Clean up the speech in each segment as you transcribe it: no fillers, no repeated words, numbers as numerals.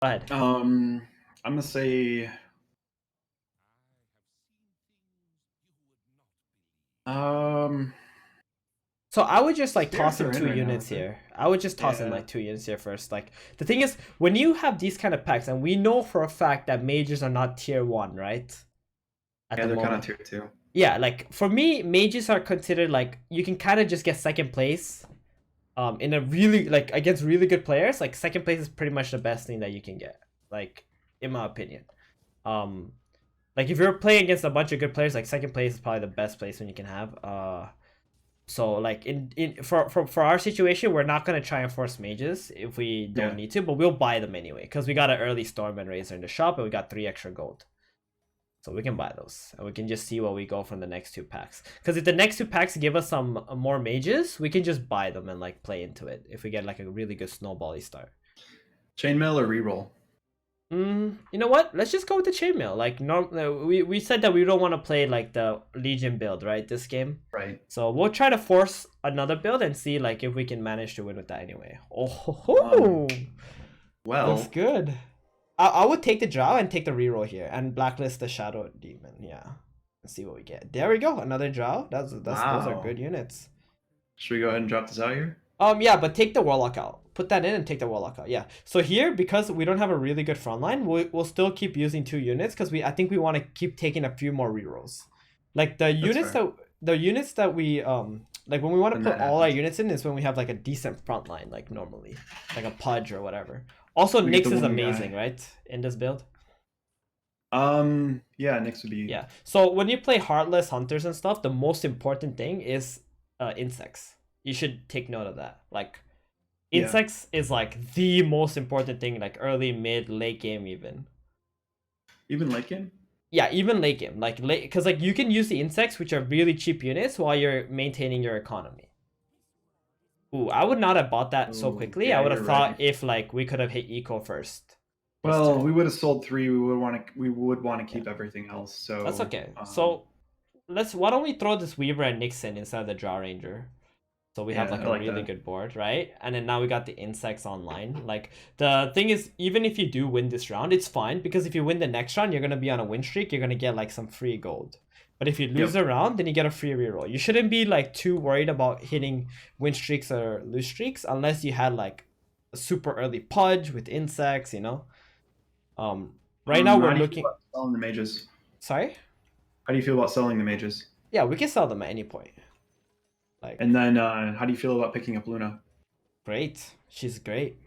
Go ahead. I'm gonna say um So I would just like toss spirits in are in two right now, units aren't they? here. I would just toss in Yeah. like 2 units here first. Like the thing is, when you have these kind of packs, and we know for a fact that mages are not tier 1, right? At Yeah, the they're kind of moment. tier two. Yeah, like for me, mages are considered like you can kind of just get second place. In a really like against really good players, like second place is pretty much the best thing that you can get. Like in my opinion. Um, like if you're playing against a bunch of good players, like second place is probably the best place when you can have. So like in for our situation, we're not gonna try and force mages if we don't Yeah. need to, but we'll buy them anyway because we got an early storm and razor in the shop and we got 3 extra gold. So we can buy those and we can just see what we go from the next 2 packs. Because if the next 2 packs give us some more mages, we can just buy them and like play into it if we get like a really good snowbally start. Chainmail or reroll? You know what? Let's just go with the chainmail. Like we said that we don't want to play like the Legion build, right? This game. Right. So we'll try to force another build and see like if we can manage to win with that anyway. Um, Oh, looks well, good. I would take the draw and take the reroll here and blacklist the shadow demon. Yeah, let's see what we get. There we go. Another draw. That's those are wow. good units. Should we go ahead and drop this out here? Yeah, but take the warlock out. Put that in and take the warlock out. Yeah. So here, because we don't have a really good front line, we'll still keep using 2 units because I think we want to keep taking a few more rerolls. Like That's fair. the units that we like when we want to When put that all our happens, units in is when we have like a decent front line, like normally, like a pudge or whatever. Also, we get Nyx the is one amazing, guy. right? In this build. Yeah, next would be Yeah. So when you play Heartless Hunters and stuff, the most important thing is insects. You should take note of that. Like yeah. insects is like the most important thing, like early, mid, late game even. Even late game. Yeah, even late game. Like late because like you can use the insects, which are really cheap units, while you're maintaining your economy. Ooh, I would not have bought that so Oh, quickly. I yeah, would you're have thought right. if like we could have hit eco first this Well, turn. we would have sold three. We would want to Yeah. keep everything else. That's So, okay. So why don't we throw this Weaver and Nixon inside the Draw Ranger? So we have yeah, like I a like really that. good board, right? And then now we got the insects online. Like the thing is, even if you do win this round, it's fine because if you win the next round, you're gonna be on a win streak. You're gonna get like some free gold. But if you lose Yep, a round, then you get a free reroll. You shouldn't be like too worried about hitting win streaks or lose streaks unless you had like a super early pudge with insects, you know. Right now we're How do you feel looking. about selling the mages? Sorry. How do you feel about selling the mages? Yeah, we can sell them at any point. And Like then, how do you feel about picking up Luna? great, she's great.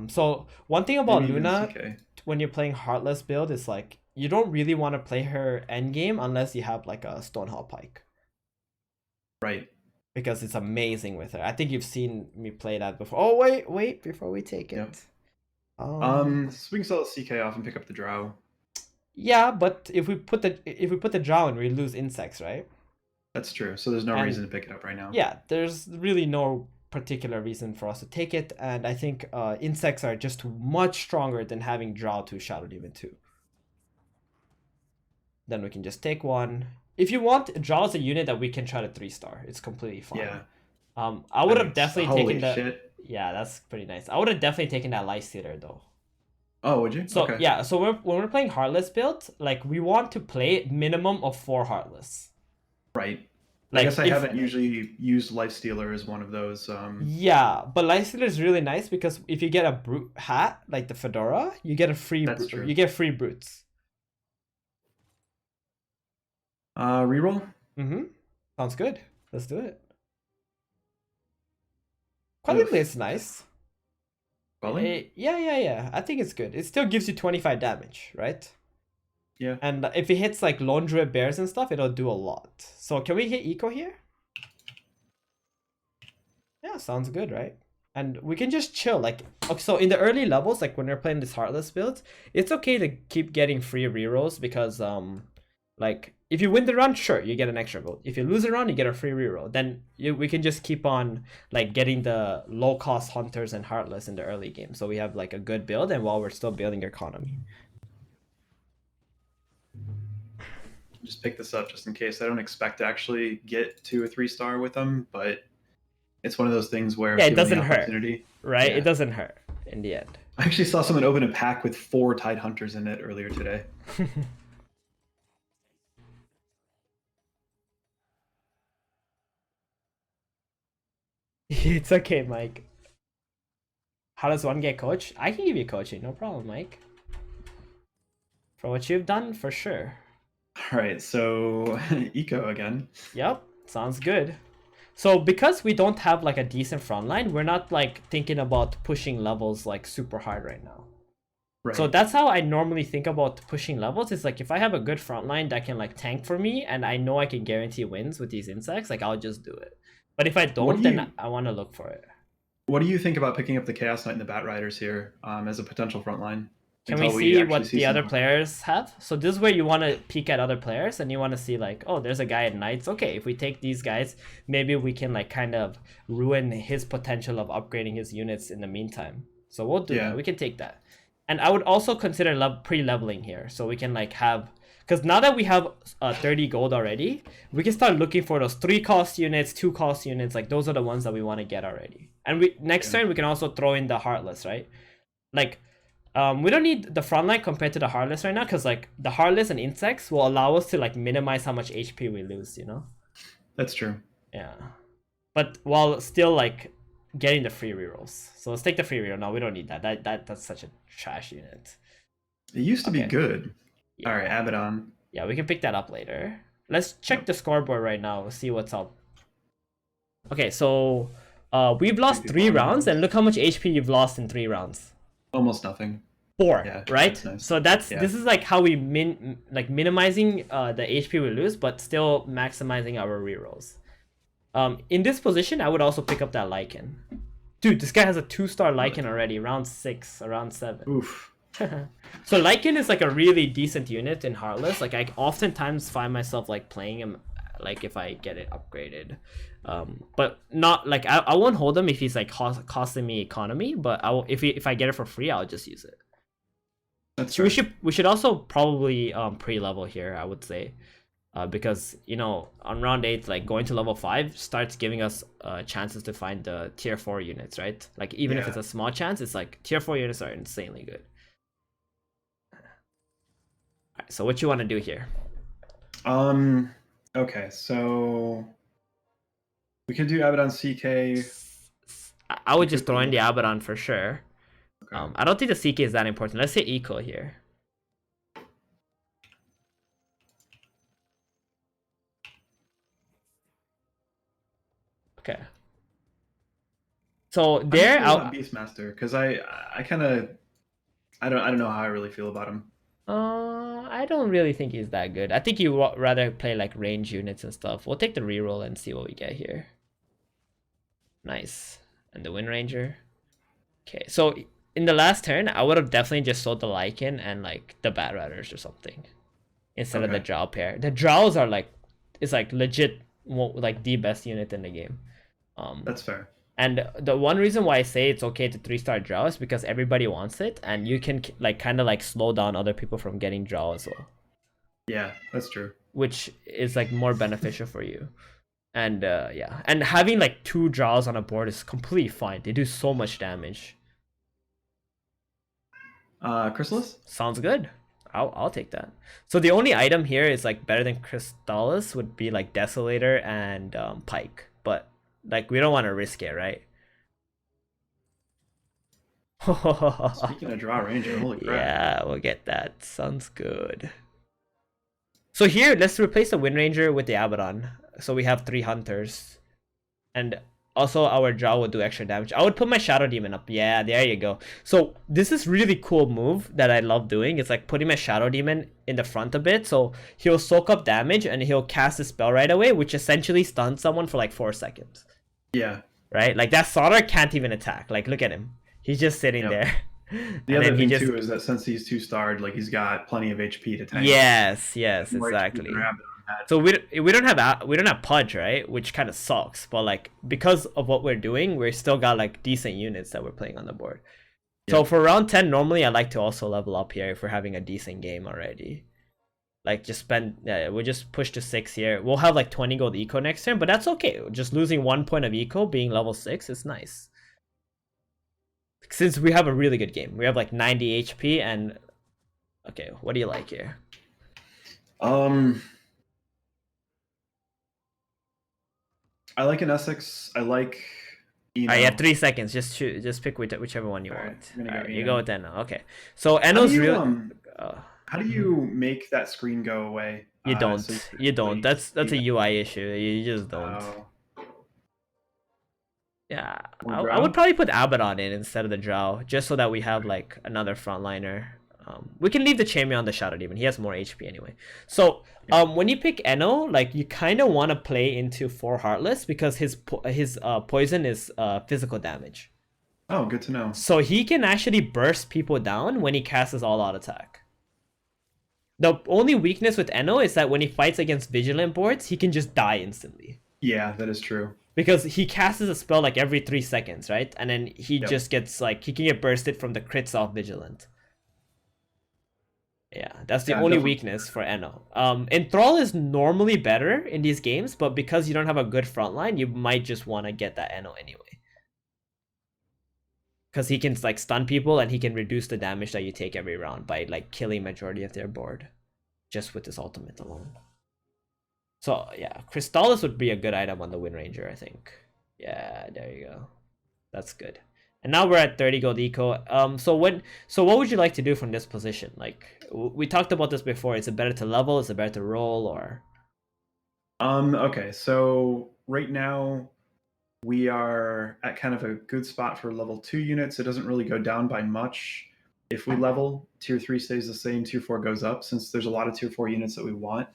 So one thing about Maybe even Luna CK. when you're playing Heartless build is like you don't really want to play her end game unless you have like a Stonehall Pike Right. because it's amazing with her. I think you've seen me play that before. Oh wait, before we take Yep. it. Um, So we can sell the CK off and pick up the Drow. yeah, but if we put the drow in, we lose insects, right? That's true. So there's no reason And to pick it up right now. yeah, there's really no particular reason for us to take it, and I think insects are just much stronger than having drow to Shadow Demon 2. Then we can just take one. If you want, draw is a unit that we can try to 3-star. It's completely fine. Yeah. I would have Nice. definitely taken Holy the. shit. Yeah, that's pretty nice. I would have definitely taken that Light Stealer though. Oh, would you? So Okay. yeah, so when we're playing Heartless build, like we want to play minimum of 4 Heartless. Right. I Like guess I if haven't usually used Life Stealer as one of those. yeah, but Light Stealer is really nice because if you get a brute hat like the fedora, you get a free That's true. you get free brutes. Reroll? Sounds good. Let's do it. Ugh. Quality is nice. Quelling? Yeah. I think it's good. It still gives you 25 damage, right? Yeah. And if it hits like Lone Druid bears and stuff, it'll do a lot. So can we hit eco here? Yeah, sounds good, right? And we can just chill. Like, okay, so in the early levels, like when we're playing this Heartless build, it's okay to keep getting free rerolls because like if you win the round, sure, you get an extra gold. If you lose a round, you get a free reroll. Then we can just keep on like getting the low cost hunters and Heartless in the early game. So we have like a good build, and while we're still building economy. Just pick this up just in case. I don't expect to actually get 2 or 3 star with them, but it's one of those things where Yeah, if it given the doesn't hurt, opportunity, right? It yeah. doesn't hurt in the end. I actually saw someone open a pack with 4 Tide Hunters in it earlier today. It's okay, Mike. How does one get coached? I can give you coaching, no problem, Mike. For what you've done, for sure. All right, so eco again. Yep, sounds good. So because we don't have like a decent front line, we're not like thinking about pushing levels like super hard right now. Right. So that's how I normally think about pushing levels. It's like if I have a good front line that can like tank for me and I know I can guarantee wins with these insects, like I'll just do it. But if I don't, then I want to look for it. What do you think about picking up the Chaos Knight and the Bat Riders here as a potential front line? Can we see what the other players have? So this is where you want to peek at other players and you want to see like, oh, there's a guy at Knights. Okay, if we take these guys, maybe we can like kind of ruin his potential of upgrading his units in the meantime. So we'll do that. We can take that. And I would also consider pre-leveling here. So we can like have, because now that we have 30 gold already, we can start looking for those 3 cost units, 2 cost units. Like those are the ones that we want to get already. And we next turn, we can also throw in the Heartless, right? Like, we don't need the front line compared to the Heartless right now, because like the Heartless and insects will allow us to like minimize how much HP we lose, you know? That's true. Yeah. But while still like getting the free rerolls. So let's take the free reroll. No, we don't need that. That's such a trash unit. It used to be good. Yeah. All right, Abaddon. Yeah, we can pick that up later. Let's check the scoreboard right now. See what's up. Okay, so we've lost 3 rounds, and look how much HP you've lost in 3 rounds. Almost nothing. 4, yeah, right? That's nice. So this is like how we minimizing the HP we lose, but still maximizing our rerolls. In this position, I would also pick up that Lycan. Dude, this guy has a 2-star Lycan already, round 6, around 7. Oof. So Lycan is like a really decent unit in Heartless. Like I oftentimes find myself like playing him like if I get it upgraded. But not like I won't hold him if he's like costing me economy, but I will, if I get it for free, I'll just use it. That's so right. we should also probably pre-level here, I would say. Because you know on round 8, like going to level 5 starts giving us chances to find the tier 4 units, right? Like even if it's a small chance, it's like tier 4 units are insanely good. Alright, so what you want to do here? Okay, so we could do Abaddon CK. I would just throw in the Abaddon for sure. Okay. I don't think the CK is that important. Let's say eco here. Okay. So there, I'll Beastmaster because I kind of I don't know how I really feel about him. I don't really think he's that good. I think you rather play like range units and stuff. We'll take the reroll and see what we get here. Nice. And the Wind Ranger. Okay, so in the last turn, I would have definitely just sold the Lycan and like the Bat Riders or something instead of the Drow pair. The Drows are like, it's like legit like the best unit in the game. That's fair. And the one reason why I say it's okay to 3-star Drow is because everybody wants it, and you can like kind of like slow down other people from getting Drow as well. Yeah, that's true. Which is like more beneficial for you. And yeah, and having like 2 Drows on a board is completely fine. They do so much damage. Chrysalis? Sounds good. I'll take that. So the only item here is like better than Crystallis would be like Desolator and Pike, but like we don't want to risk it, right? Speaking of Draw Ranger, holy crap. Yeah, we'll get that. Sounds good. So here, let's replace the Wind Ranger with the Abaddon. So we have 3 hunters. And also our Drow will do extra damage. I would put my Shadow Demon up. Yeah, there you go. So this is really cool move that I love doing. It's like putting my Shadow Demon in the front a bit. So he'll soak up damage and he'll cast a spell right away, which essentially stuns someone for like 4 seconds. Yeah. Right? Like that Sauter can't even attack. Like look at him. He's just sitting there. The other thing too is that since he's 2-starred, like he's got plenty of HP to tank. Yes, exactly. So we don't have Pudge, right? Which kind of sucks. But like because of what we're doing, we're still got like decent units that we're playing on the board. Yeah. So for round 10, normally I like to also level up here if we're having a decent game already. Like just spend, we'll just push to 6 here. We'll have like 20 gold eco next turn, but that's okay. Just losing 1 point of eco, being level 6 is nice. Since we have a really good game. We have like 90 HP and... Okay, what do you like here? I like an Essex. I like Eno. Alright, you have 3 seconds. Just pick whichever one you All right, want. I'm gonna go Alright, you Eno. go with Eno. Okay. So How do Eno's you really... how do you make that screen go away? You don't. So You don't. actually That's see a it? UI issue. You just don't. Oh, Yeah, more I would drow? probably put Abaddon in instead of the Drow, just so that we have like another frontliner. We can leave the Champion on the Shadow Demon. He has more HP anyway. So when you pick Eno, like you kind of want to play into 4 Heartless because his poison is physical damage. Oh, good to know. So he can actually burst people down when he casts his all-out attack. The only weakness with Eno is that when he fights against Vigilant boards, he can just die instantly. Yeah, that is true. Because he casts a spell like every 3 seconds, right? And then he Yep. just gets like, he can get bursted from the crits off Vigilant. Yeah, that's the Yeah, only definitely. weakness for Eno. Enthrall is normally better in these games, but because you don't have a good frontline, you might just want to get that Eno anyway. Because he can like stun people and he can reduce the damage that you take every round by like killing majority of their board. Just with his ultimate alone. So yeah, Crystallis would be a good item on the Wind Ranger, I think. Yeah, there you go. That's good. And now we're at 30 gold eco. So what would you like to do from this position? Like we talked about this before. Is it better to level? Is it better to roll? Or Okay, so right now we are at kind of a good spot for level 2 units. It doesn't really go down by much. If we level, tier 3 stays the same, tier 4 goes up. Since there's a lot of tier 4 units that we want,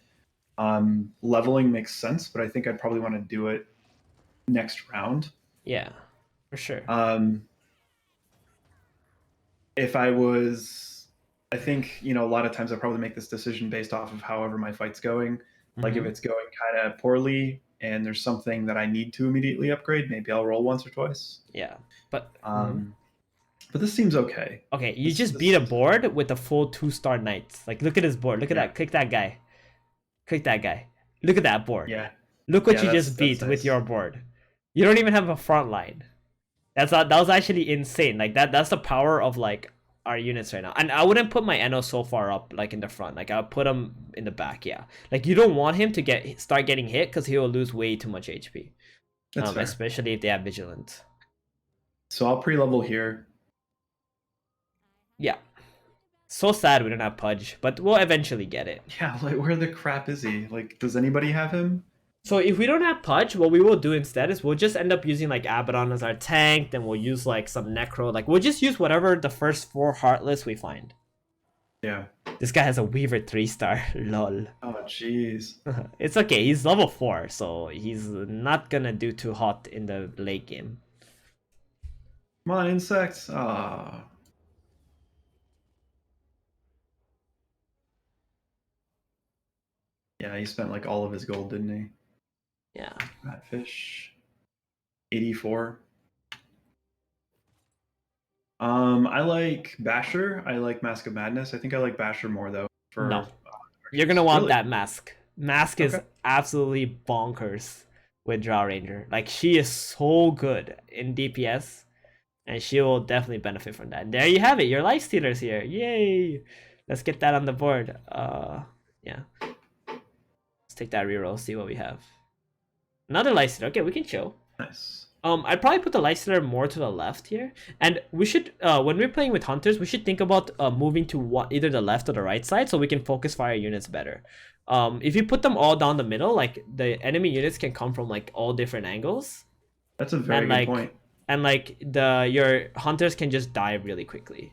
leveling makes sense, but I think I'd probably want to do it next round. yeah, for sure. If I was, I think, a lot of times I probably make this decision based off of however my fight's going. Like if it's going kind of poorly and there's something that I need to immediately upgrade, maybe I'll roll once or twice. Yeah, but But this seems okay. okay, you just beat a board with a full 2-star knights. Like look at his board. Look at that. Click that guy. Click that guy. Look at that board. Yeah. Look what Yeah, you that's just beat with nice. your board. You don't even have a front line. That was actually insane. Like that's the power of like our units right now. And I wouldn't put my Eno so far up like in the front. Like I'll put him in the back. Yeah. Like you don't want him to start getting hit because he will lose way too much HP. That's fair. Especially if they have Vigilant. So I'll pre-level here. Yeah. So sad we don't have Pudge, but we'll eventually get it. Yeah, like where the crap is he? Like, does anybody have him? So if we don't have Pudge, what we will do instead is we'll just end up using like Abaddon as our tank, then we'll use like some Necro. Like we'll just use whatever the first 4 Heartless we find. Yeah. This guy has a Weaver 3-star. Lol. Oh, jeez. It's okay, he's level 4, so he's not gonna do too hot in the late game. Come on, insects. Ah. Yeah, he spent like all of his gold, didn't he? Yeah. Fish. 84. I like Basher. I like Mask of Madness. I think I like Basher more though. No. You're gonna want Really? that Mask. Mask is Okay. absolutely bonkers with Drow Ranger. Like she is so good in DPS. And she will definitely benefit from that. And there you have it. Your life stealers here. Yay! Let's get that on the board. Yeah. Let's take that reroll. See what we have. Another life stealer. Okay, we can chill. Nice. I'd probably put the life stealer more to the left here. And we should, when we're playing with hunters, we should think about moving to either the left or the right side so we can focus fire units better. If you put them all down the middle, like the enemy units can come from like all different angles. That's a very good point. And like your hunters can just die really quickly.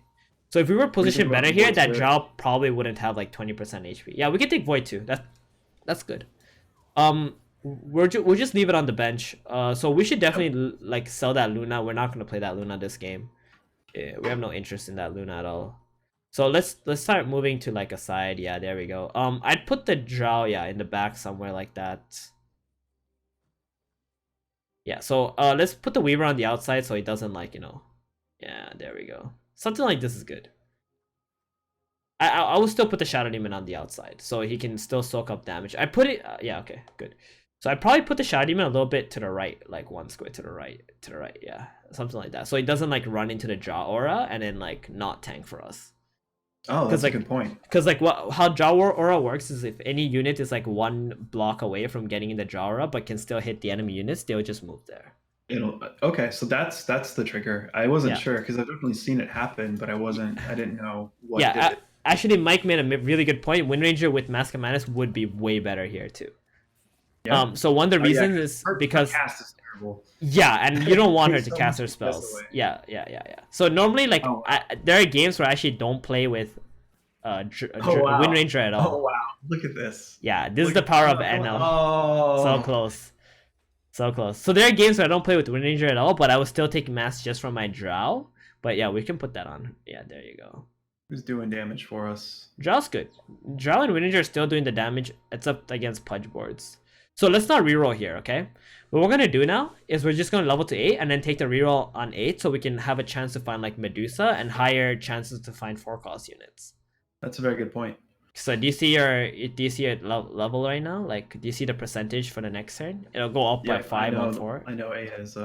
So if we were positioned about better the here, Void that Spirit? drow probably wouldn't have like 20% HP. Yeah, we can take Void too. That's good. We'll just leave it on the bench. So we should definitely like sell that Luna. We're not gonna play that Luna this game. Yeah, we have no interest in that Luna at all. So let's start moving to like a side. Yeah, there we go. I'd put the drow in the back somewhere like that. Yeah, so let's put the Weaver on the outside so he doesn't like, yeah, there we go. Something like this is good. I will still put the Shadow Demon on the outside so he can still soak up damage. I put it, yeah, okay, good. So I'd probably put the Shadow Demon a little bit to the right, like 1 square to the right, yeah, something like that. So it doesn't like run into the Jaw Aura and then like not tank for us. Oh, that's like, a good point. Because like how Jaw Aura works is if any unit is like 1 block away from getting in the Jaw Aura but can still hit the enemy units, they'll just move there. Okay, so that's the trigger. I wasn't Yeah. sure because I've definitely seen it happen, but I didn't know what did Yeah, it. actually, Mike made a really good point. Wind Ranger with Mask of Madness would be way better here too. Yeah. So one of the Oh, yeah, reasons is her because cast is terrible. yeah, and you don't want her Takes to so cast her much FPS spells. away. Yeah. So normally, like, Oh, wow. there are games where I actually don't play with Wow. Wind Ranger at all. Oh wow! Look at this. Yeah, this is the power of NL. Oh, So close. So close. So there are games where I don't play with Wind Ranger at all, but I will still take Mask just from my Drow. But yeah, we can put that on. Yeah, there you go. Who's doing damage for us? Drow's good. Drow and Wind Ranger are still doing the damage, except against Pudge boards. So let's not reroll here, okay? What we're gonna do now is we're just gonna level to 8 and then take the reroll on 8 so we can have a chance to find like Medusa and higher chances to find 4-cost units. That's a very good point. So do you see your level right now? Like, do you see the percentage for the next turn? It'll go up by 5 on 4. I know A has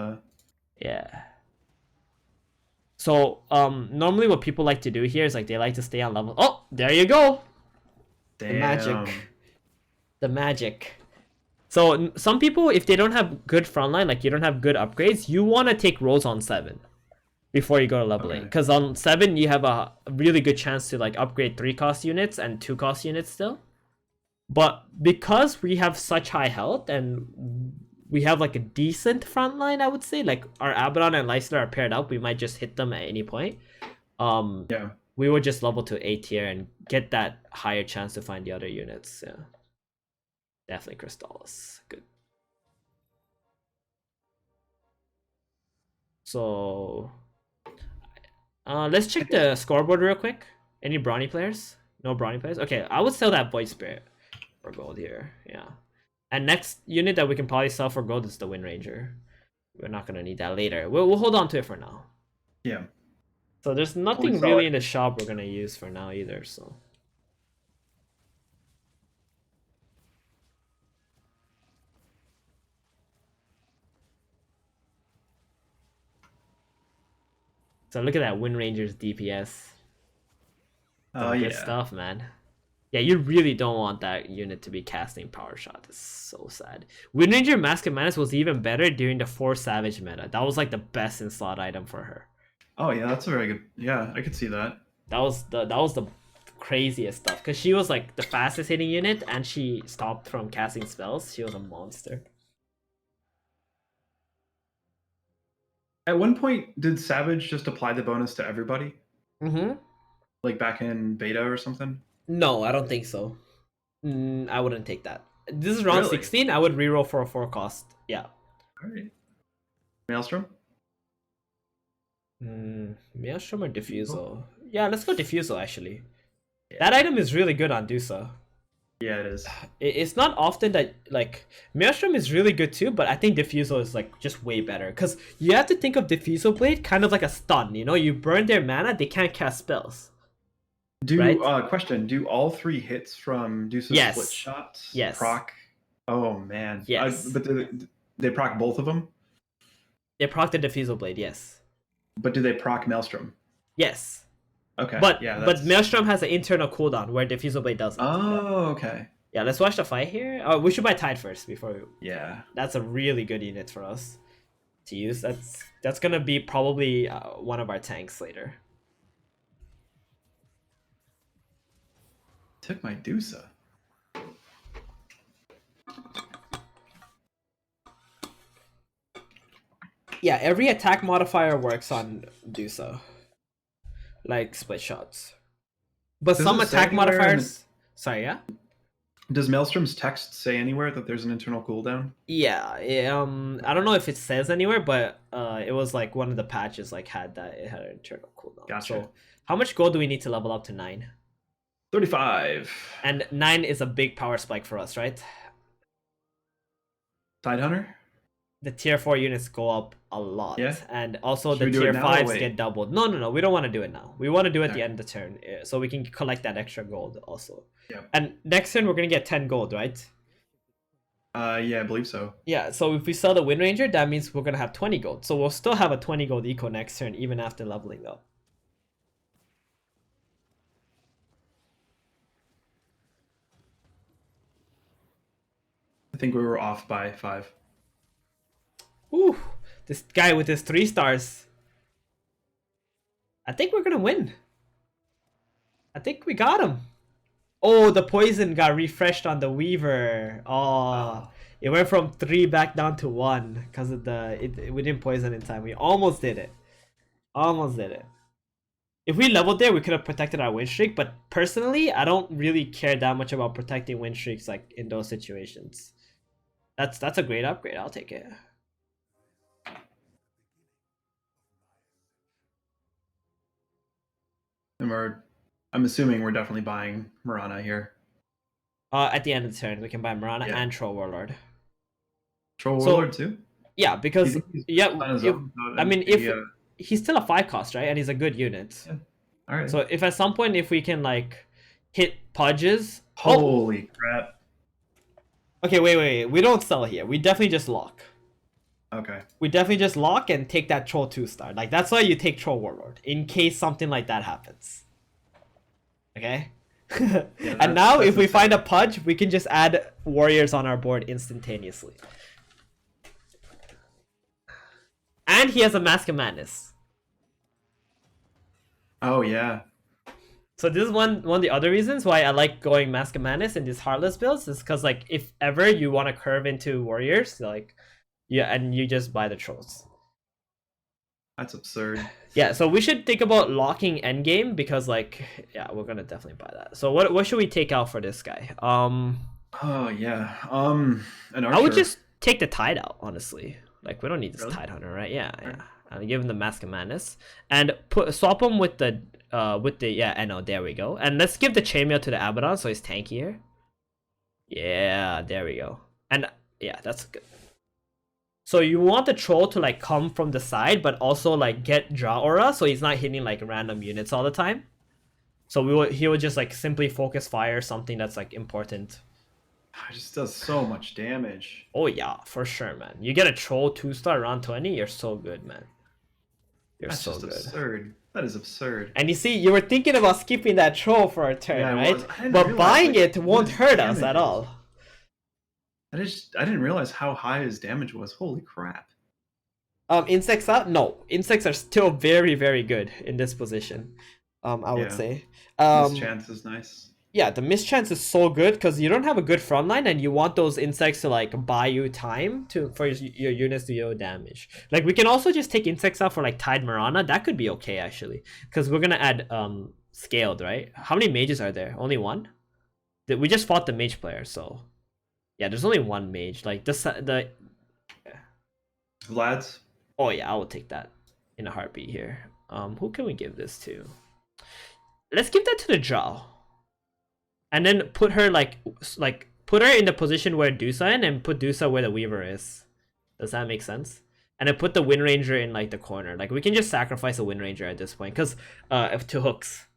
Yeah. So normally what people like to do here is like they like to stay on level. Oh, there you go. damn. The magic. The magic. So some people, if they don't have good frontline, like you don't have good upgrades, you want to take rolls on 7 before you go to level 8. Because on 7 you have a really good chance to like upgrade 3-cost units and 2-cost units still. But because we have such high health and we have like a decent frontline, I would say, like our Abaddon and Leicester are paired up, we might just hit them at any point. Yeah. We would just level to 8 here and get that higher chance to find the other units. Yeah. Definitely Crystallis. Good. So let's check the scoreboard real quick. Any Brawny players? No Brawny players? Okay, I would sell that Void Spirit for gold here. Yeah. And next unit that we can probably sell for gold is the Wind Ranger. We're not gonna need that later. We'll hold on to it for now. Yeah. So there's nothing really in the shop we're gonna use for now either, so. So look at that Wind Ranger's DPS. Oh, Good stuff, man. Yeah, you really don't want that unit to be casting Power Shot. It's so sad. Wind Ranger Mask of Madness was even better during the 4 Savage meta. That was like the best in slot item for her. Oh yeah, that's a very good. Yeah, I could see that. That was the craziest stuff because she was like the fastest hitting unit and she stopped from casting spells. She was a monster. At one point, did Savage just apply the bonus to everybody? Mm-hmm. Like back in beta or something? No, I don't think so. I wouldn't take that. This is round Really? 16. I would reroll for a 4-cost. Yeah. All right. Maelstrom? Maelstrom or Diffusal? Yeah, let's go Diffusal actually. Yeah. That item is really good on Dusa. Yeah, it is. It's not often that like Maelstrom is really good too, but I think Diffusal is like just way better because you have to think of Diffusal Blade kind of like a stun. You know, you burn their mana, they can't cast spells. Question: do all 3 hits from Dusa's split shots proc? Oh man. Yes. But they proc both of them? They proc the Diffusal Blade, yes. But do they proc Maelstrom? Yes. Okay. But Maelstrom has an internal cooldown where Diffusal Blade doesn't. Oh, okay. Yeah, let's watch the fight here. Oh, we should buy Tide first before we... Yeah. That's a really good unit for us to use. That's gonna be probably one of our tanks later. Took my Dusa. Yeah, every attack modifier works on Dusa. Like split shots. But some attack modifiers... Sorry, yeah? Does Maelstrom's text say anywhere that there's an internal cooldown? Yeah, I don't know if it says anywhere, but it was like one of the patches like had that it had an internal cooldown. Gotcha. So how much gold do we need to level up to 9? 35. And 9 is a big power spike for us, right? Tidehunter? The tier 4 units go up a lot. Yeah. And also the tier 5s get doubled. No, we don't want to do it now. We want to do it at the end of the turn so we can collect that extra gold also. Yeah. And next turn we're going to get 10 gold, right? Yeah, I believe so. Yeah, so if we sell the Wind Ranger, that means we're gonna have 20 gold. So we'll still have a 20 gold eco next turn, even after leveling though. I think we were off by 5. Ooh, this guy with his 3 stars. I think we're gonna win. I think we got him. Oh, the poison got refreshed on the Weaver. Oh, it went from 3 back down to 1 because of we didn't poison in time. We almost did it. Almost did it. If we leveled there, we could have protected our win streak. But personally, I don't really care that much about protecting win streaks like in those situations. That's a great upgrade. I'll take it. And I'm assuming we're definitely buying Marana here. At the end of the turn, we can buy Marana and Troll Warlord. Troll Warlord too? Yeah, because if he's still a 5 cost, right? And he's a good unit. Yeah. All right. So if at some point if we can like hit Pudges. Holy crap. Okay, wait. We don't sell here. We definitely just lock. Okay. We definitely just lock and take that Troll 2-star. Like that's why you take Troll Warlord in case something like that happens. Okay? Yeah, and now if we find a Pudge, we can just add warriors on our board instantaneously. And he has a Mask of Madness. Oh yeah. So this is one of the other reasons why I like going Mask of Madness in these Heartless builds is because like if ever you want to curve into warriors, like and you just buy the trolls. That's absurd. Yeah, so we should think about locking endgame because like yeah, we're gonna definitely buy that. So what should we take out for this guy? Oh yeah. An archer. I would just take the Tide out, honestly. Like we don't need this Really? Tide Hunter, right? Yeah. And give him the Mask of Madness and swap him with the I know, there we go. And let's give the Chainmail to the Abaddon so he's tankier. Yeah, there we go. And yeah, that's good. So you want the troll to like come from the side, but also like get draw aura, so he's not hitting like random units all the time. So he would just like simply focus fire something that's like important. It just does so much damage. Oh yeah, for sure, man. You get a troll 2-star around 20, you're so good, man. That's so just good. Absurd. That is absurd. And you see, you were thinking about skipping that troll for a turn, right? But buying it won't hurt us at all. I didn't realize how high his damage was. Holy crap. Insects up? No. Insects are still very, very good in this position. I would say. Mischance is nice. Yeah, the mischance is so good because you don't have a good front line and you want those insects to like buy you time for your units to deal damage. Like we can also just take insects out for like Tide Marana. That could be okay actually. Because we're gonna add scaled, right? How many mages are there? Only one? We just fought the mage player, so yeah, there's only one mage. Like the Vlad's? Oh yeah, I will take that in a heartbeat here. Who can we give this to? Let's give that to the Drow. And then put her put her in the position where Dusa in and put Dusa where the Weaver is. Does that make sense? And then put the Wind Ranger in like the corner. Like we can just sacrifice a Wind Ranger at this point because to hooks.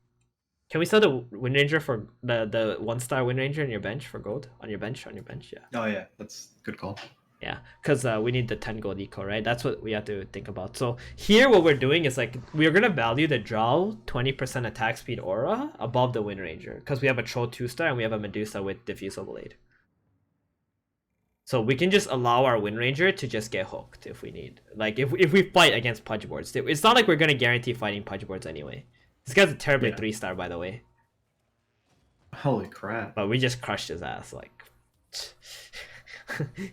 Can we sell the Wind Ranger for the 1-star Wind Ranger in your bench for gold? On your bench, yeah. Oh yeah, that's a good call. Yeah, because we need the 10 gold eco, right? That's what we have to think about. So here what we're doing is like we're gonna value the Drow 20% attack speed aura above the Wind Ranger because we have a Troll 2-star and we have a Medusa with Diffusal Blade. So we can just allow our Wind Ranger to just get hooked if we need. Like if we fight against Pudge boards. It's not like we're gonna guarantee fighting Pudge boards anyway. This guy's a terribly 3-star, by the way. Holy crap. But we just crushed his ass, like...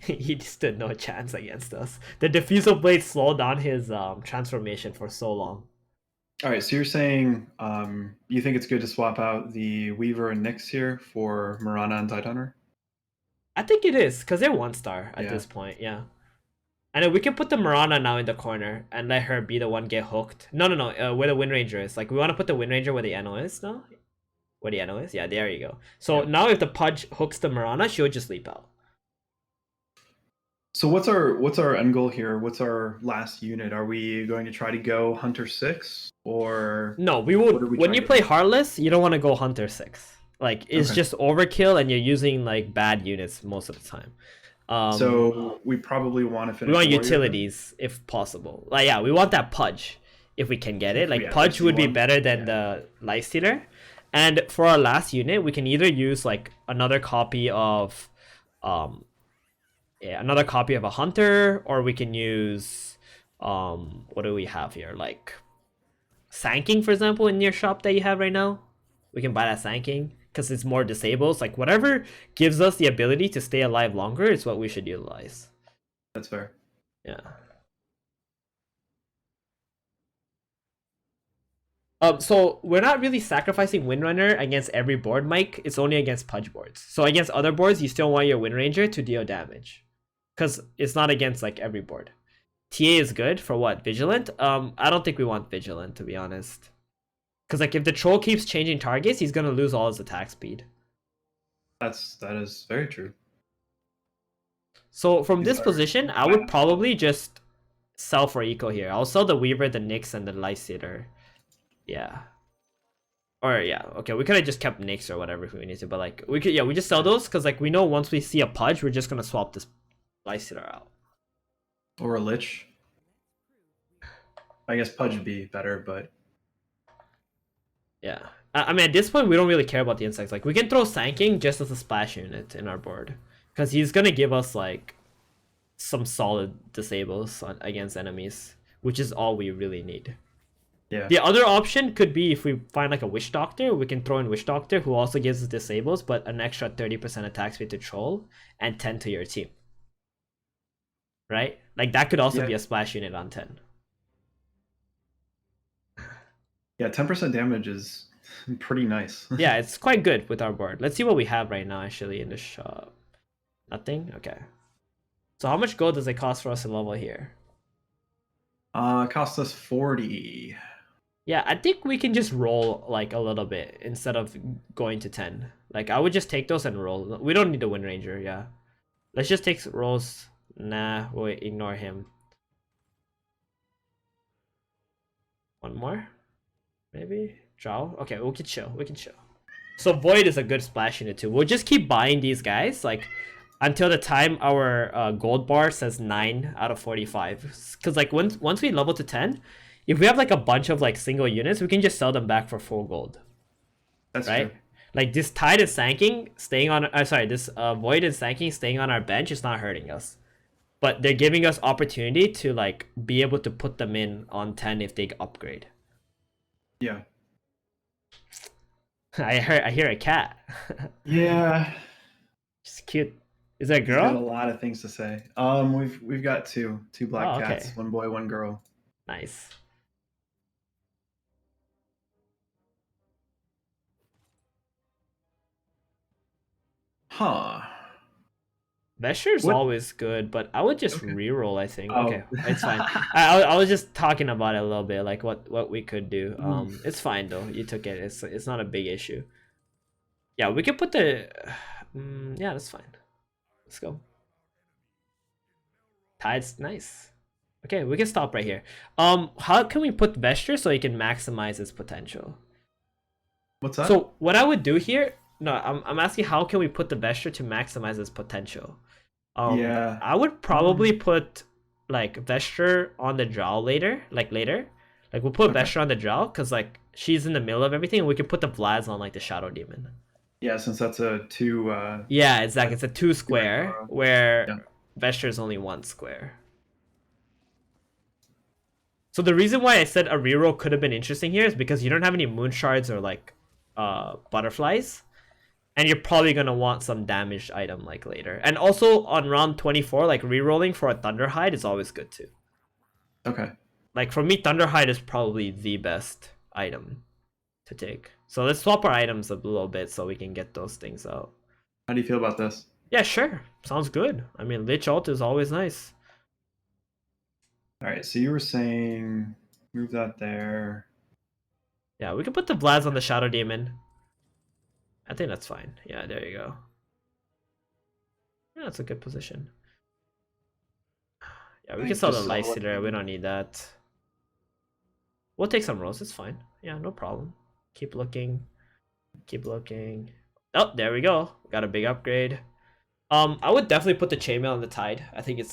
he stood no chance against us. The Diffusal Blade slowed down his transformation for so long. Alright, so you're saying you think it's good to swap out the Weaver and Nyx here for Marana and Tidehunter? I think it is, because they're 1-star at this point, yeah. And then we can put the Marana now in the corner and let her be the one get hooked. No, where the Wind Ranger is. Like, we want to put the Wind Ranger where the Anno is now. Where the Anno is? Yeah, there you go. So now if the Pudge hooks the Marana, she'll just leap out. So what's our end goal here? What's our last unit? Are we going to try to go Hunter 6 or no? We would. When you play Heartless, you don't want to go Hunter 6. Like it's just overkill, and you're using like bad units most of the time. So we probably want to We finish want warrior then? utilities if possible. Like yeah, we want that pudge if we can get it. Like Yeah, if we pudge see would be one. better than Yeah. the life stealer. And for our last unit, we can either use like another copy of another copy of a hunter, or we can use what do we have here? Like Sanking, for example, in your shop that you have right now. We can buy that Sanking because it's more disables. Like whatever gives us the ability to stay alive longer is what we should utilize. That's fair. Yeah. So we're not really sacrificing Windrunner against every board, Mike. It's only against Pudge boards. So against other boards, you still want your Windranger to deal damage, because it's not against like every board. TA is good for what? Vigilant? I don't think we want Vigilant, to be honest. Because like if the troll keeps changing targets, he's gonna lose all his attack speed. That is very true. So from These this are position, I would probably just sell for eco here. I'll sell the Weaver, the Nyx, and the Lifestealer. Yeah. Or yeah, okay, we could have just kept Nyx or whatever if we need to, but like we could, yeah, we just sell those because like we know once we see a Pudge, we're just gonna swap this Lifestealer out. Or a lich. I guess Pudge would be better, but Yeah. I mean, at this point, we don't really care about the insects. Like, we can throw Sanking just as a splash unit in our board. Because he's going to give us, like, some solid disables against enemies. Which is all we really need. yeah. The other option could be if we find, like, a Witch Doctor. We can throw in Witch Doctor, who also gives us disables, but an extra 30% attack speed to Troll. And 10 to your team. Right? Like, that could also be a splash unit on 10. Yeah, 10% damage is pretty nice. Yeah, it's quite good with our board. Let's see what we have right now, actually, in the shop. Nothing? Okay. So how much gold does it cost for us to level here? It cost us 40. Yeah, I think we can just roll like a little bit instead of going to 10. Like I would just take those and roll. We don't need a Wind Ranger, yeah. Let's just take rolls. Nah, wait, ignore him. One more? Maybe? Drow? Okay, we can chill. We can chill. So Void is a good splash unit too. We'll just keep buying these guys like until the time our gold bar says 9 out of 45. Because like once we level to 10, if we have like a bunch of like single units, we can just sell them back for full gold. That's right? true. Like this Tide is Sanking, staying on. Sorry, this Void is Sanking, staying on our bench is not hurting us, but they're giving us opportunity to like be able to put them in on 10 if they upgrade. Yeah. I hear a cat. Yeah. She's cute. Is that a He's got a girl? lot of things to say. We've got two black Oh, okay. cats, one boy, one girl. Nice. Huh. Vesher's What? always good, but I would just Okay. reroll, I think. Oh. Okay, it's fine. I was just talking about it a little bit, like what we could do. Oof. It's fine though. You took it. It's not a big issue. Yeah, we could put the. Yeah, that's fine. Let's go. Tide's nice. Okay, we can stop right here. How can we put Vesture so he can maximize his potential? What's that? So what I would do here, no, I'm asking how can we put the Vesture to maximize his potential? Yeah. I would probably put like Vesture on the Drow later, like later. Like we'll put Vesture on the Drow because like she's in the middle of everything, and we can put the Vlads on like the Shadow Demon. Yeah, since that's a 2. Yeah, exactly. It's a 2 square where Yeah. Vesture is only 1 square. So the reason why I said a reroll could have been interesting here is because you don't have any moon shards or like butterflies, and you're probably gonna want some damaged item like later. And also on round 24, like rerolling for a Thunderhide is always good too. Okay. Like for me, Thunderhide is probably the best item to take. So let's swap our items a little bit so we can get those things out. How do you feel about this? Yeah, sure. Sounds good. I mean, Lich Ult is always nice. All right, so you were saying move that there. Yeah, we can put the Vlads on the Shadow Demon. I think that's fine. Yeah, there you go. Yeah, that's a good position. Yeah, we can sell the Lifestealer. We don't need that. We'll take some rolls. It's fine. Yeah, no problem. Keep looking. Keep looking. Oh, there we go. Got a big upgrade. I would definitely put the chainmail on the Tide. I think he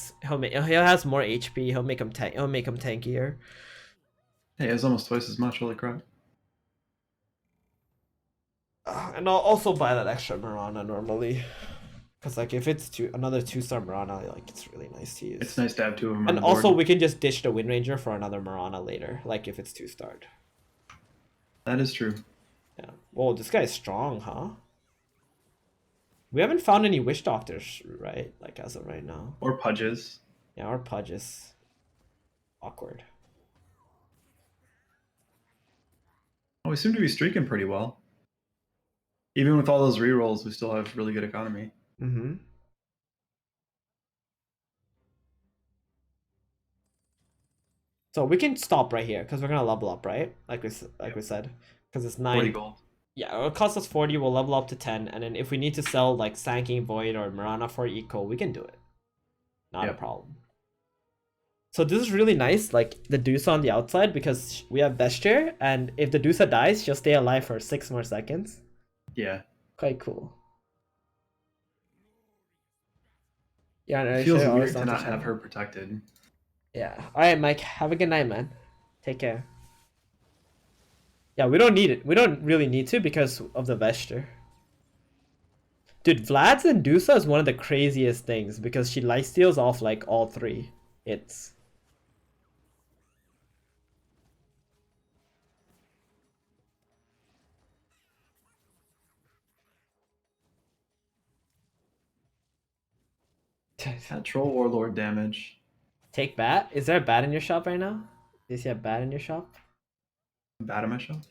has more HP. He'll make him tankier. Hey, it was almost twice as much. Holy crap! And I'll also buy that extra Mirana normally. Because like if it's another 2-star Mirana, like it's really nice to use. It's nice to have two of them on And the board. also we can just ditch the Wind Ranger for another Mirana later, like if it's 2-starred. That is true. Yeah. Whoa, this guy's strong, huh? We haven't found any Wish Doctors, right? Like as of right now. Or Pudges. Yeah, our Pudge is awkward. Oh, we seem to be streaking pretty well. Even with all those rerolls, we still have really good economy. Mm-hmm. So we can stop right here because we're gonna level up, right? Like we said, because it's 40 9. gold. Yeah, it'll cost us 40. We'll level up to 10, and then if we need to sell like Sanking Void or Mirana for eco, we can do it. Not a problem. So this is really nice, like the Dusa on the outside, because we have Vesture, and if the Dusa dies, she'll stay alive for 6 more seconds. Yeah. Quite cool. Yeah, It feels weird to not have her protected. Yeah. Alright, Mike. Have a good night, man. Take care. Yeah, we don't need it. We don't really need to because of the Vesture. Dude, Vlad's and Dusa is one of the craziest things because she lifesteals off like all 3 hits. That Troll Warlord damage. Take bat? Is there a bat in your shop right now? Do you see a bat in your shop? Bat in my shop?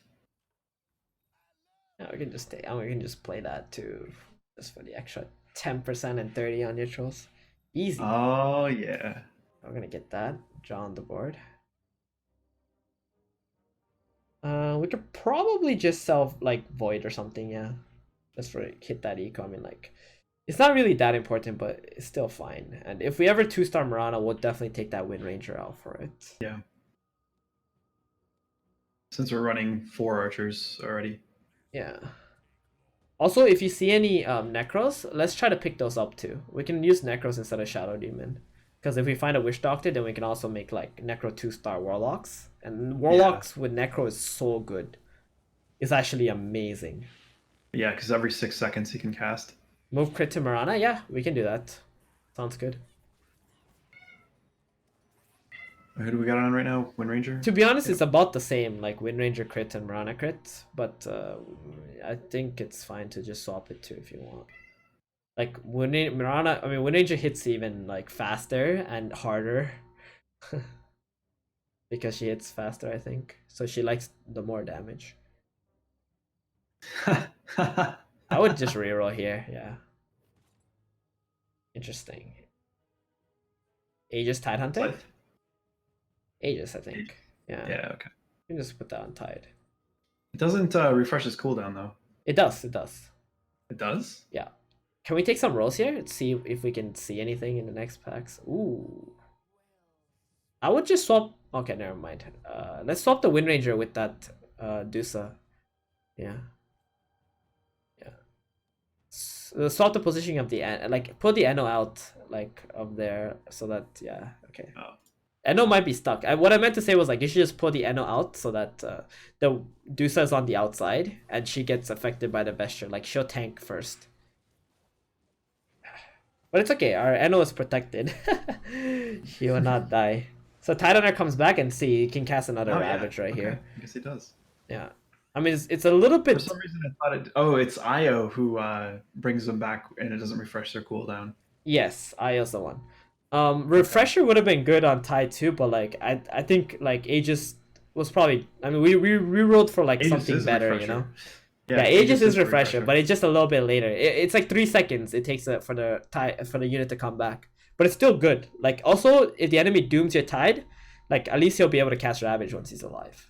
No, we can just stay. We can just play that too, just for the extra 10% and 30 on your trolls. Easy. Oh yeah. We're gonna get that. Draw on the board. We could probably just sell like Void or something, yeah. Just for hit that eco. I mean, like, it's not really that important, but it's still fine. And if we ever 2-star Mirana, we'll definitely take that Wind Ranger out for it. Yeah. Since we're running 4 archers already. Yeah. Also, if you see any Necros, let's try to pick those up too. We can use Necros instead of Shadow Demon. Because if we find a Wish Doctor, then we can also make like Necro 2-star Warlocks. And Warlocks with Necro is so good. It's actually amazing. Yeah, because every 6 seconds he can cast. Move crit to Mirana? Yeah, we can do that. Sounds good. Who do we got on right now? Wind Ranger? To be honest, it's about the same, like Wind Ranger crit and Mirana crit. But I think it's fine to just swap it too if you want. Like Wind Ranger hits even like faster and harder. Because she hits faster, I think. So she likes the more damage. I would just reroll here, yeah. Interesting. Aegis Tide Hunter? Aegis, I think. Yeah. Yeah, okay. You can just put that on Tide. It doesn't refresh his cooldown though. It does, it does. It does? Yeah. Can we take some rolls here and see if we can see anything in the next packs? Ooh. I would just swap. Okay, never mind. Let's swap the Wind Ranger with that Dusa. Yeah. Yeah. Swap the positioning of the like put the Eno out like up there so that yeah okay. Oh. Eno might be stuck. What I meant to say was like you should just put the Eno out so that the Dusa is on the outside and she gets affected by the Vesture. Like she'll tank first. But it's okay. Our Eno is protected. He will not die. So Tidehunter comes back and see he can cast another Ravage right here. I guess he does. Yeah. I mean, it's a little bit. For some reason, I thought it. Oh, it's Io who brings them back, and it doesn't refresh their cooldown. Yes, Io's the one. Refresher would have been good on Tide too, but like I think like Aegis was probably. I mean, we rerolled for like Aegis something better, you know. Yeah, Aegis is refresher, but it's just a little bit later. It's like 3 seconds it takes for the unit to come back, but it's still good. Like also, if the enemy dooms your Tide, like at least he'll be able to cast Ravage once he's alive.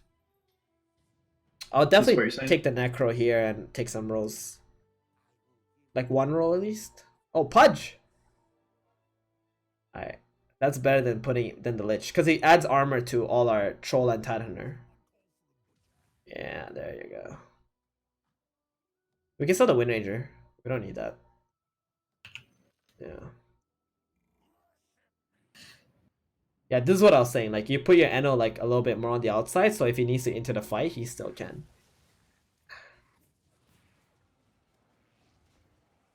I'll definitely take the Necro here and take some rolls. Like 1 roll at least. Oh, Pudge! Alright. That's better than the Lich. Because he adds armor to all our Troll and Tidehunter. Yeah, there you go. We can sell the Wind Ranger. We don't need that. Yeah. Yeah, this is what I was saying. Like, you put your Eno like a little bit more on the outside, so if he needs to enter the fight, he still can.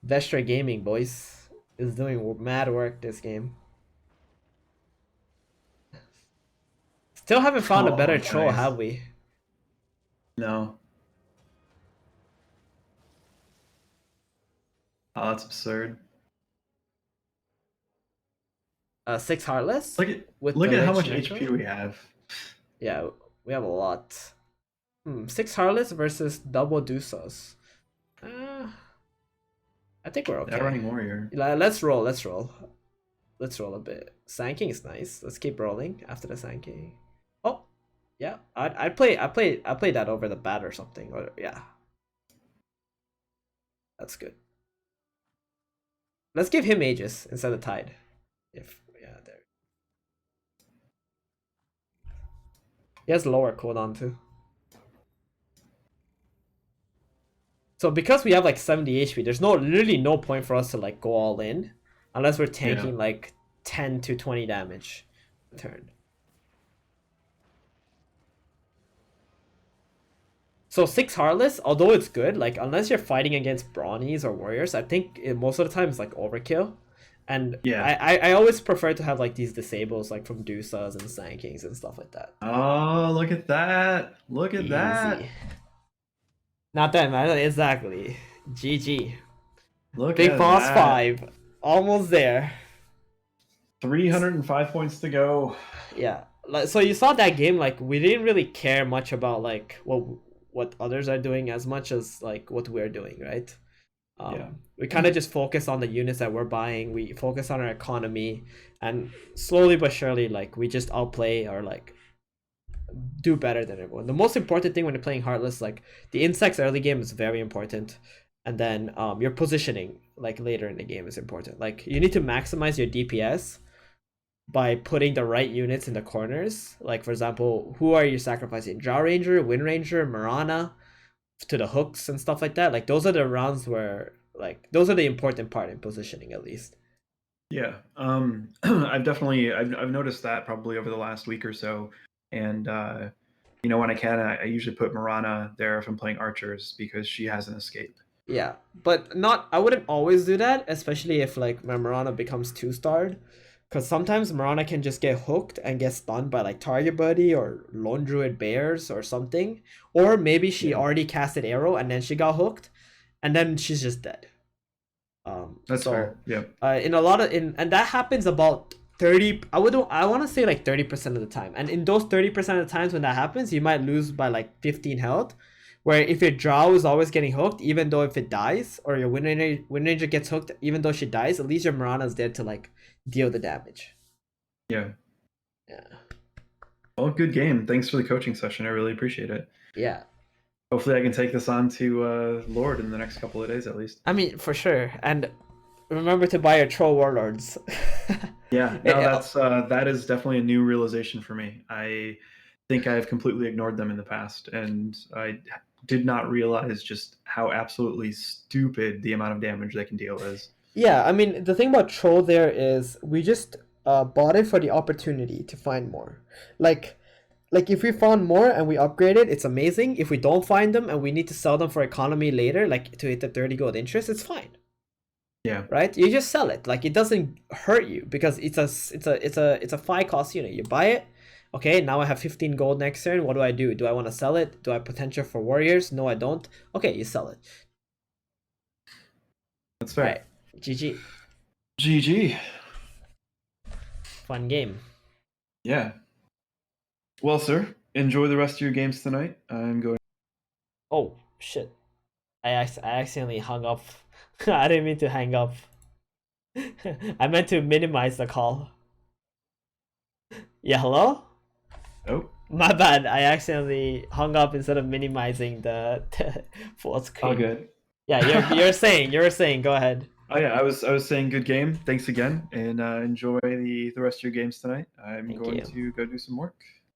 Vestra Gaming, boys, is doing mad work this game. Still haven't found a better troll, nice. have we? No. Oh, that's absurd. 6 Heartless? Look at With look the at how Lich much Necro? HP we have. Yeah, we have a lot. 6 Heartless versus double Dusas. I think we're okay. Running Warrior. Let's roll, let's roll. Let's roll a bit. Sanking is nice. Let's keep rolling after the Sanking. Oh, yeah. I'd play that over the bat or something. Or yeah. That's good. Let's give him Aegis instead of Tide. If yeah, there. He has lower cooldown too. So because we have like 70 HP, there's literally no point for us to like go all in unless we're tanking like 10 to 20 damage a turn. So 6 Heartless, although it's good, like unless you're fighting against Brawnies or Warriors, I think most of the time it's like overkill. And yeah, I always prefer to have like these disables like from Dusas and Sankings and stuff like that. Oh, look at that. Look at that. Not that matter, exactly. GG. Look Big at Boss that. 5. Almost there. 305 points to go. Yeah. So you saw that game, like we didn't really care much about like what others are doing as much as like what we're doing, right? We kind of just focus on the units that we're buying. We focus on our economy, and slowly but surely, like we just outplay or like do better than everyone. The most important thing when you're playing Heartless, like the insects early game is very important, and then your positioning like later in the game is important. Like you need to maximize your DPS by putting the right units in the corners. Like for example, who are you sacrificing? Drow Ranger, Wind Ranger, Marana to the hooks and stuff like that. Like those are the rounds where like those are the important part in positioning at least. Yeah. I've noticed that probably over the last week or so. And you know, when I can, I usually put Marana there if I'm playing archers because she has an escape. Yeah, but I wouldn't always do that, especially if like my Marana becomes 2-starred. Because sometimes Marana can just get hooked and get stunned by like Target Buddy or Lone Druid Bears or something. Or maybe she already casted Arrow and then she got hooked and then she's just dead. That's fair. Yeah. In a lot of and that happens about 30. I want to say like 30% of the time. And in those 30% of the times when that happens, you might lose by like 15 health. Where if your Drow is always getting hooked, even though if it dies, or your Wind Ranger gets hooked, even though she dies, at least your Marana's there to like deal the damage. Yeah. Yeah. Well, good game. Thanks for the coaching session. I really appreciate it. Yeah. Hopefully I can take this on to Lord in the next couple of days at least. I mean, for sure. And remember to buy your Troll Warlords. Yeah, no, that is definitely a new realization for me. I think I have completely ignored them in the past, and I did not realize just how absolutely stupid the amount of damage they can deal is. Yeah, I mean, the thing about Troll there is we just bought it for the opportunity to find more. Like if we found more and we upgrade it, it's amazing. If we don't find them and we need to sell them for economy later, like to hit the 30 gold interest, it's fine. Yeah. Right? You just sell it. Like it doesn't hurt you because it's a 5 cost unit. You buy it. Okay, now I have 15 gold next turn. What do? Do I want to sell it? Do I have potential for warriors? No, I don't. Okay, you sell it. That's fair. Right. GG. GG. Fun game. Yeah. Well, sir, enjoy the rest of your games tonight. I'm going. Oh shit! I accidentally hung up. I didn't mean to hang up. I meant to minimize the call. Yeah, hello? Oh. My bad. I accidentally hung up instead of minimizing the full screen. All good. Yeah, you're saying. Go ahead. Oh yeah, I was saying good game. Thanks again, and enjoy the rest of your games tonight. I'm going to go do some work.